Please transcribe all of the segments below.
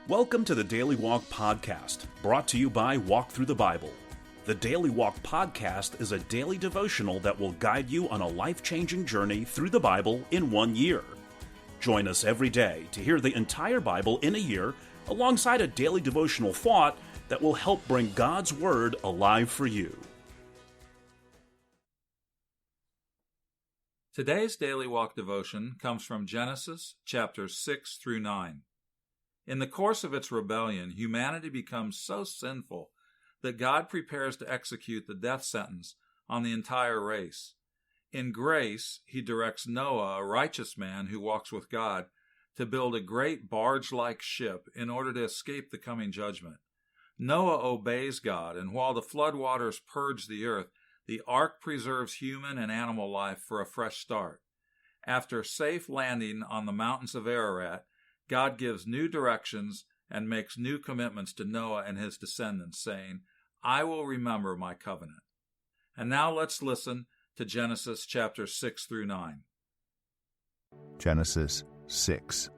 Welcome to the Daily Walk Podcast, brought to you by Walk Thru the Bible. The Daily Walk Podcast is a daily devotional that will guide you on a life-changing journey through the Bible in 1 year. Join us every day to hear the entire Bible in a year, alongside a daily devotional thought that will help bring God's Word alive for you. Today's Daily Walk devotion comes from Genesis chapters 6 through 9. In the course of its rebellion, humanity becomes so sinful that God prepares to execute the death sentence on the entire race. In grace, he directs Noah, a righteous man who walks with God, to build a great barge-like ship in order to escape the coming judgment. Noah obeys God, and while the flood waters purge the earth, the ark preserves human and animal life for a fresh start. After safe landing on the mountains of Ararat, God gives new directions and makes new commitments to Noah and his descendants, saying, "I will remember my covenant." And now let's listen to Genesis chapters 6 through 9. Genesis 6.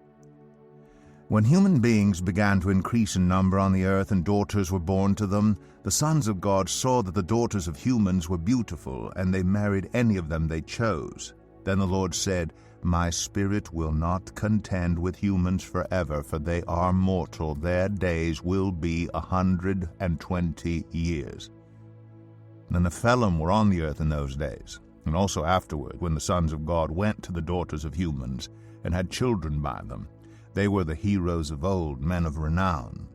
When human beings began to increase in number on the earth and daughters were born to them, the sons of God saw that the daughters of humans were beautiful, and they married any of them they chose. Then the Lord said, "My spirit will not contend with humans forever, for they are mortal. Their days will be 120 years. The Nephilim were on the earth in those days, and also afterward, when the sons of God went to the daughters of humans and had children by them. They were the heroes of old, men of renown.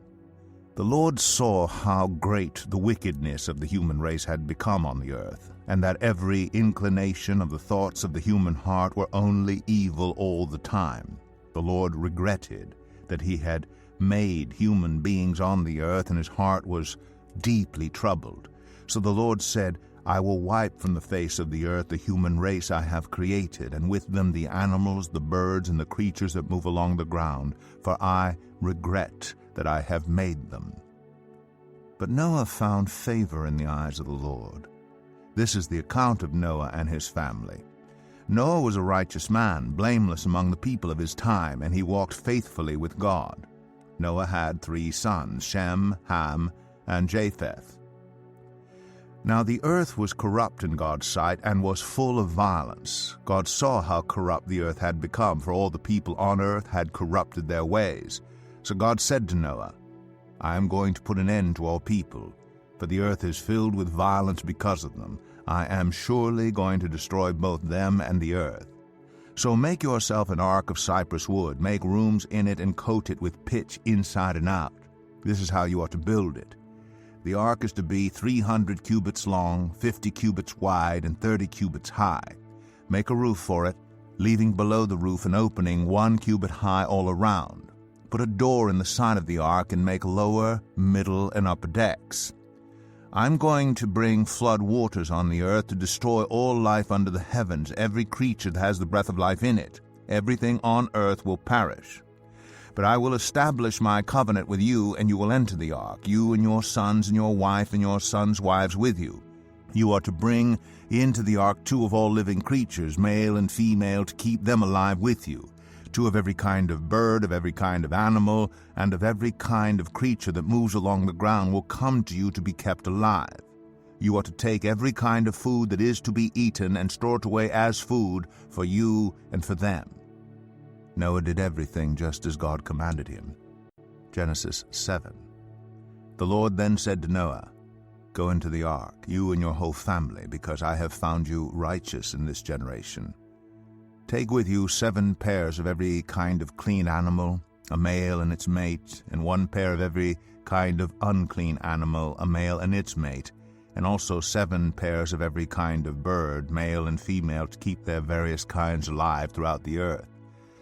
The Lord saw how great the wickedness of the human race had become on the earth, and that every inclination of the thoughts of the human heart were only evil all the time. The Lord regretted that he had made human beings on the earth, and his heart was deeply troubled. So the Lord said, "I will wipe from the face of the earth the human race I have created, and with them the animals, the birds, and the creatures that move along the ground, for I regret that I have made them." But Noah found favor in the eyes of the Lord. This is the account of Noah and his family. Noah was a righteous man, blameless among the people of his time, and he walked faithfully with God. Noah had 3 sons, Shem, Ham, and Japheth. Now the earth was corrupt in God's sight and was full of violence. God saw how corrupt the earth had become, for all the people on earth had corrupted their ways. So God said to Noah, "I am going to put an end to all people, for the earth is filled with violence because of them. I am surely going to destroy both them and the earth. So make yourself an ark of cypress wood, make rooms in it and coat it with pitch inside and out. This is how you ought to build it. The ark is to be 300 cubits long, 50 cubits wide, and 30 cubits high. Make a roof for it, leaving below the roof an opening 1 cubit high all around. Put a door in the side of the ark and make lower, middle, and upper decks. I'm going to bring flood waters on the earth to destroy all life under the heavens, every creature that has the breath of life in it. Everything on earth will perish. But I will establish my covenant with you, and you will enter the ark, you and your sons and your wife and your sons' wives with you. You are to bring into the ark 2 of all living creatures, male and female, to keep them alive with you. 2 of every kind of bird, of every kind of animal, and of every kind of creature that moves along the ground will come to you to be kept alive. You are to take every kind of food that is to be eaten and store it away as food for you and for them." Noah did everything just as God commanded him. Genesis 7. The Lord then said to Noah, "Go into the ark, you and your whole family, because I have found you righteous in this generation. Take with you 7 pairs of every kind of clean animal, a male and its mate, and 1 pair of every kind of unclean animal, a male and its mate, and also 7 pairs of every kind of bird, male and female, to keep their various kinds alive throughout the earth.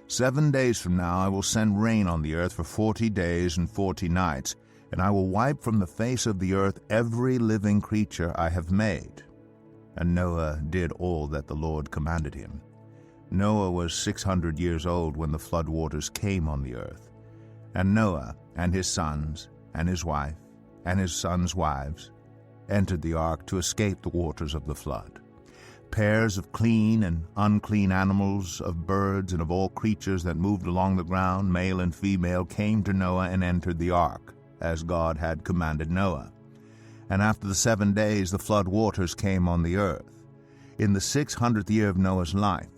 7 days from now I will send rain on the earth for 40 days and 40 nights, and I will wipe from the face of the earth every living creature I have made." And Noah did all that the Lord commanded him. Noah was 600 years old when the flood waters came on the earth. And Noah and his sons and his wife and his sons' wives entered the ark to escape the waters of the flood. Pairs of clean and unclean animals, of birds, and of all creatures that moved along the ground, male and female, came to Noah and entered the ark, as God had commanded Noah. And after the 7 days the flood waters came on the earth. In the 600th year of Noah's life,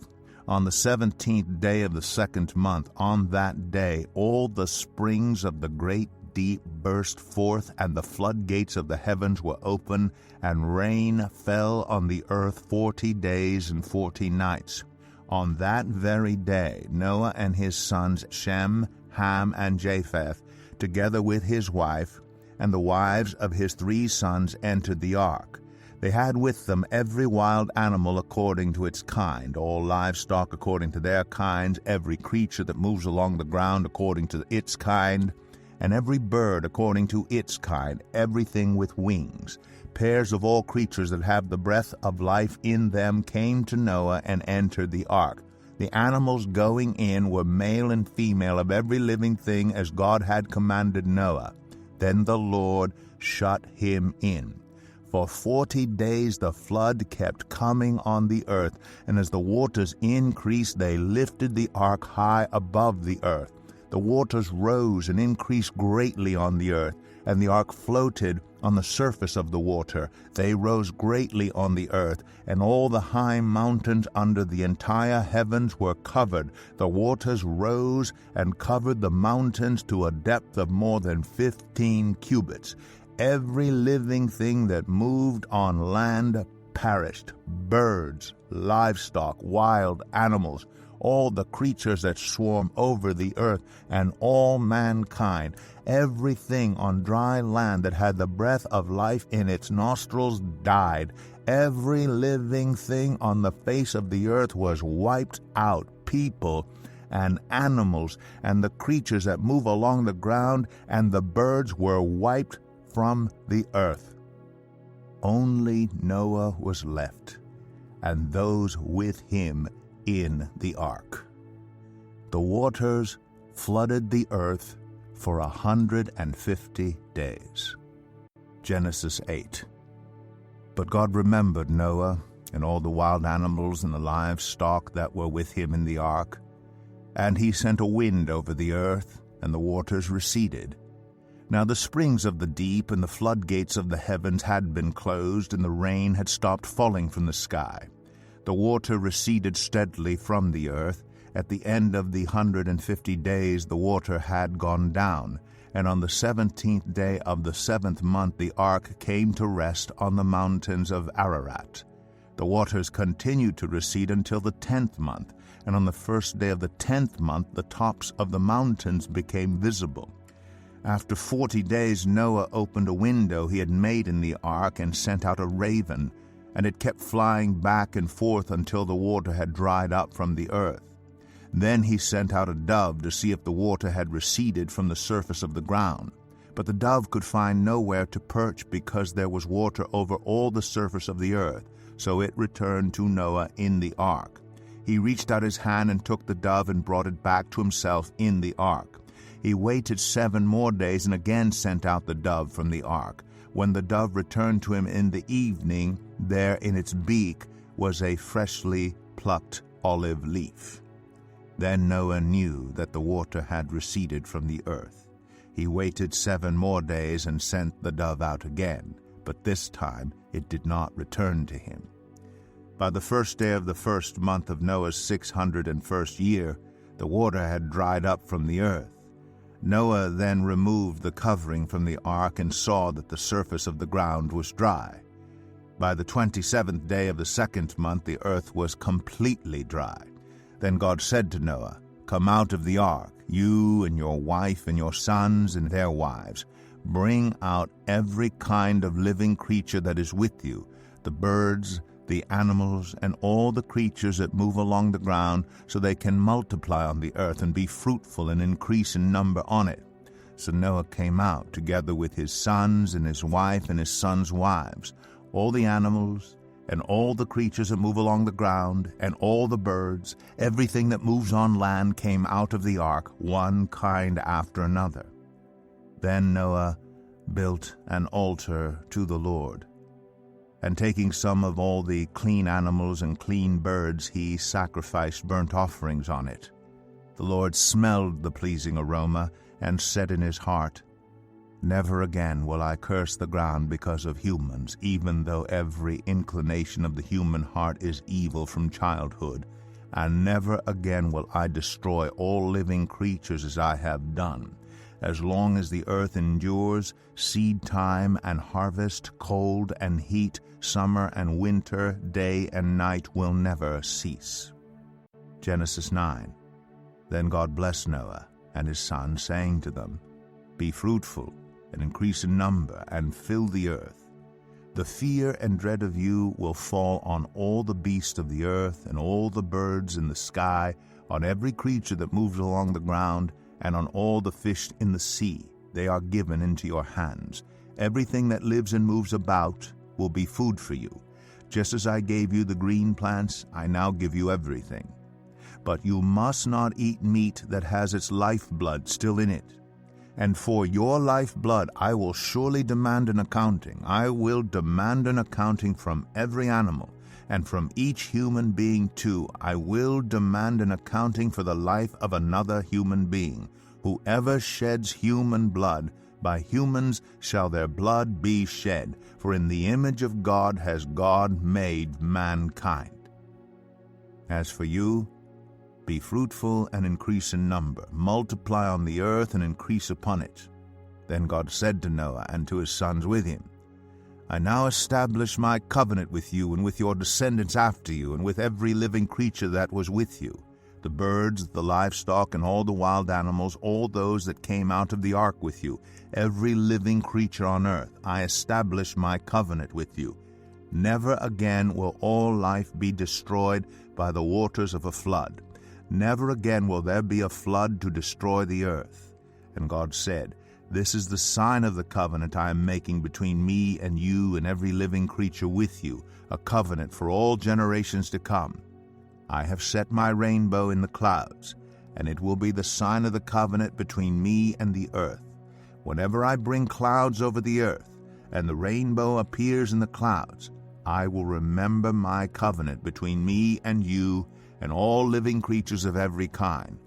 on the 17th day of the 2nd month, on that day all the springs of the great deep burst forth, and the floodgates of the heavens were open, and rain fell on the earth 40 days and 40 nights. On that very day Noah and his sons Shem, Ham, and Japheth, together with his wife, and the wives of his 3 sons, entered the ark. They had with them every wild animal according to its kind, all livestock according to their kinds, every creature that moves along the ground according to its kind, and every bird according to its kind, everything with wings. Pairs of all creatures that have the breath of life in them came to Noah and entered the ark. The animals going in were male and female of every living thing, as God had commanded Noah. Then the Lord shut him in. For 40 days the flood kept coming on the earth, and as the waters increased, they lifted the ark high above the earth. The waters rose and increased greatly on the earth, and the ark floated on the surface of the water. They rose greatly on the earth, and all the high mountains under the entire heavens were covered. The waters rose and covered the mountains to a depth of more than 15 cubits. Every living thing that moved on land perished: birds, livestock, wild animals, all the creatures that swarm over the earth, and all mankind. Everything on dry land that had the breath of life in its nostrils died. Every living thing on the face of the earth was wiped out: people and animals, and the creatures that move along the ground, and the birds were wiped from the earth. Only Noah was left, and those with him in the ark. The waters flooded the earth for 150 days. Genesis 8. But God remembered Noah and all the wild animals and the livestock that were with him in the ark, and he sent a wind over the earth, and the waters receded. Now the springs of the deep and the floodgates of the heavens had been closed, and the rain had stopped falling from the sky. The water receded steadily from the earth. At the end of the 150 days the water had gone down, and on the 17th day of the 7th month the ark came to rest on the mountains of Ararat. The waters continued to recede until the 10th month, and on the 1st day of the 10th month the tops of the mountains became visible. After 40 days Noah opened a window he had made in the ark and sent out a raven, and it kept flying back and forth until the water had dried up from the earth. Then he sent out a dove to see if the water had receded from the surface of the ground. But the dove could find nowhere to perch, because there was water over all the surface of the earth. So it returned to Noah in the ark. He reached out his hand and took the dove and brought it back to himself in the ark. He waited 7 more days and again sent out the dove from the ark. When the dove returned to him in the evening, there in its beak was a freshly plucked olive leaf. Then Noah knew that the water had receded from the earth. He waited 7 more days and sent the dove out again, but this time it did not return to him. By the 1st day of the 1st month of Noah's 601st year, the water had dried up from the earth. Noah then removed the covering from the ark and saw that the surface of the ground was dry. By the 27th day of the 2nd month the earth was completely dry. Then God said to Noah, "Come out of the ark, you and your wife and your sons and their wives. Bring out every kind of living creature that is with you, the birds, the animals, and all the creatures that move along the ground, so they can multiply on the earth and be fruitful and increase in number on it." So Noah came out, together with his sons and his wife and his sons' wives. All the animals and all the creatures that move along the ground, and all the birds, everything that moves on land, came out of the ark, one kind after another. Then Noah built an altar to the Lord, And taking some of all the clean animals and clean birds, he sacrificed burnt offerings on it. The Lord smelled the pleasing aroma and said in his heart, Never again will I curse the ground because of humans, even though every inclination of the human heart is evil from childhood. And never again will I destroy all living creatures as I have done. As long as the earth endures, seed time and harvest, cold and heat, summer and winter, day and night will never cease. Genesis 9. Then God blessed Noah and his sons, saying to them, Be fruitful, and increase in number, and fill the earth. The fear and dread of you will fall on all the beasts of the earth, and all the birds in the sky, on every creature that moves along the ground, and on all the fish in the sea. They are given into your hands. Everything that lives and moves about will be food for you. Just as I gave you the green plants, I now give you everything. But you must not eat meat that has its lifeblood still in it. And for your lifeblood I will surely demand an accounting. I will demand an accounting from every animal, and from each human being too. I will demand an accounting for the life of another human being. Whoever sheds human blood, by humans shall their blood be shed, for in the image of God has God made mankind. As for you, be fruitful and increase in number, multiply on the earth and increase upon it. Then God said to Noah and to his sons with him, I now establish my covenant with you and with your descendants after you, and with every living creature that was with you, the birds, the livestock, and all the wild animals, all those that came out of the ark with you, every living creature on earth. I establish my covenant with you. Never again will all life be destroyed by the waters of a flood. Never again will there be a flood to destroy the earth. And God said, This is the sign of the covenant I am making between me and you and every living creature with you, a covenant for all generations to come. I have set my rainbow in the clouds, and it will be the sign of the covenant between me and the earth. Whenever I bring clouds over the earth, and the rainbow appears in the clouds, I will remember my covenant between me and you and all living creatures of every kind.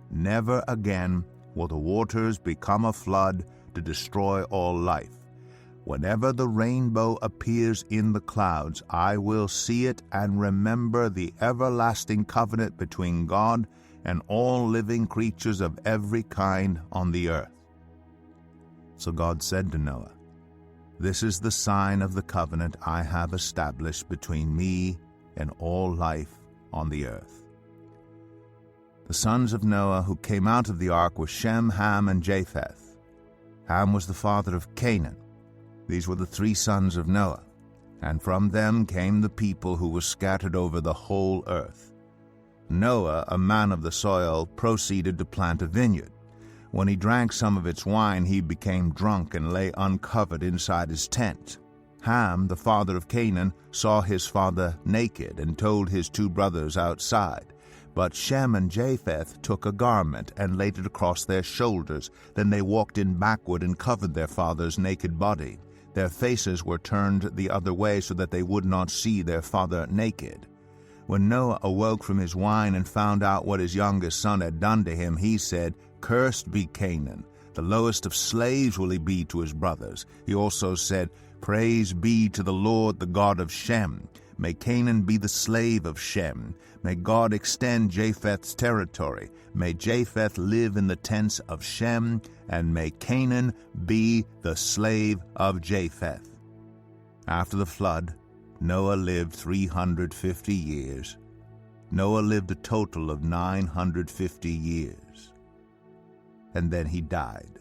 Never again will the waters become a flood to destroy all life. Whenever the rainbow appears in the clouds, I will see it and remember the everlasting covenant between God and all living creatures of every kind on the earth. So God said to Noah, This is the sign of the covenant I have established between me and all life on the earth. The sons of Noah who came out of the ark were Shem, Ham, and Japheth. Ham was the father of Canaan. These were the 3 sons of Noah, and from them came the people who were scattered over the whole earth. Noah, a man of the soil, proceeded to plant a vineyard. When he drank some of its wine, he became drunk and lay uncovered inside his tent. Ham, the father of Canaan, saw his father naked and told his 2 brothers outside. But Shem and Japheth took a garment and laid it across their shoulders. Then they walked in backward and covered their father's naked body. Their faces were turned the other way so that they would not see their father naked. When Noah awoke from his wine and found out what his youngest son had done to him, he said, "Cursed be Canaan. The lowest of slaves will he be to his brothers." He also said, "Praise be to the Lord, the God of Shem. May Canaan be the slave of Shem. May God extend Japheth's territory. May Japheth live in the tents of Shem, and may Canaan be the slave of Japheth." After the flood, Noah lived 350 years. Noah lived a total of 950 years. And then he died.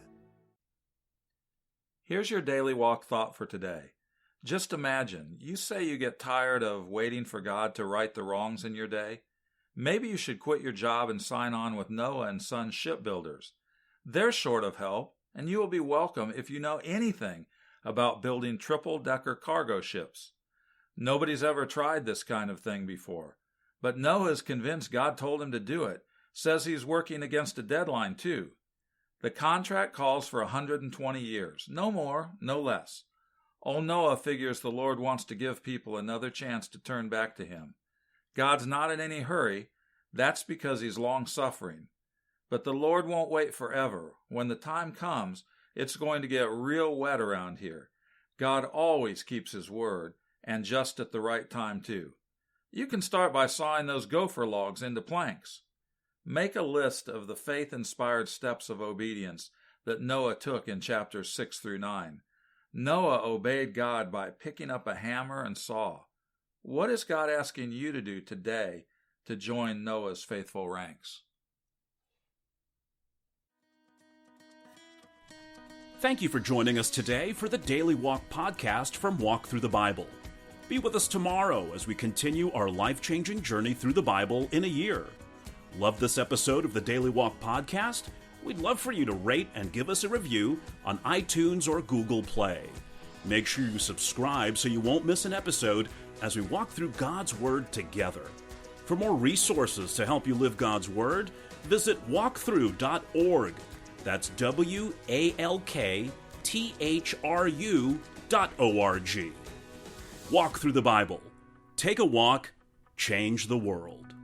Here's your daily walk thought for today. Just imagine, you say you get tired of waiting for God to right the wrongs in your day. Maybe you should quit your job and sign on with Noah and Sons Shipbuilders. They're short of help, and you will be welcome if you know anything about building triple-decker cargo ships. Nobody's ever tried this kind of thing before, but Noah's convinced God told him to do it, says he's working against a deadline too. The contract calls for 120 years, no more, no less. Old Noah figures the Lord wants to give people another chance to turn back to him. God's not in any hurry. That's because he's long-suffering. But the Lord won't wait forever. When the time comes, it's going to get real wet around here. God always keeps his word, and just at the right time, too. You can start by sawing those gopher logs into planks. Make a list of the faith-inspired steps of obedience that Noah took in chapters 6 through 9. Noah obeyed God by picking up a hammer and saw. What is God asking you to do today to join Noah's faithful ranks? Thank you for joining us today for the Daily Walk podcast from Walk Thru the Bible. Be with us tomorrow as we continue our life-changing journey through the Bible in a year. Love this episode of the Daily Walk podcast? We'd love for you to rate and give us a review on iTunes or Google Play. Make sure you subscribe so you won't miss an episode as we walk through God's Word together. For more resources to help you live God's Word, visit walkthru.org. That's WALKTHRU.org. Walk through the Bible. Take a walk, change the world.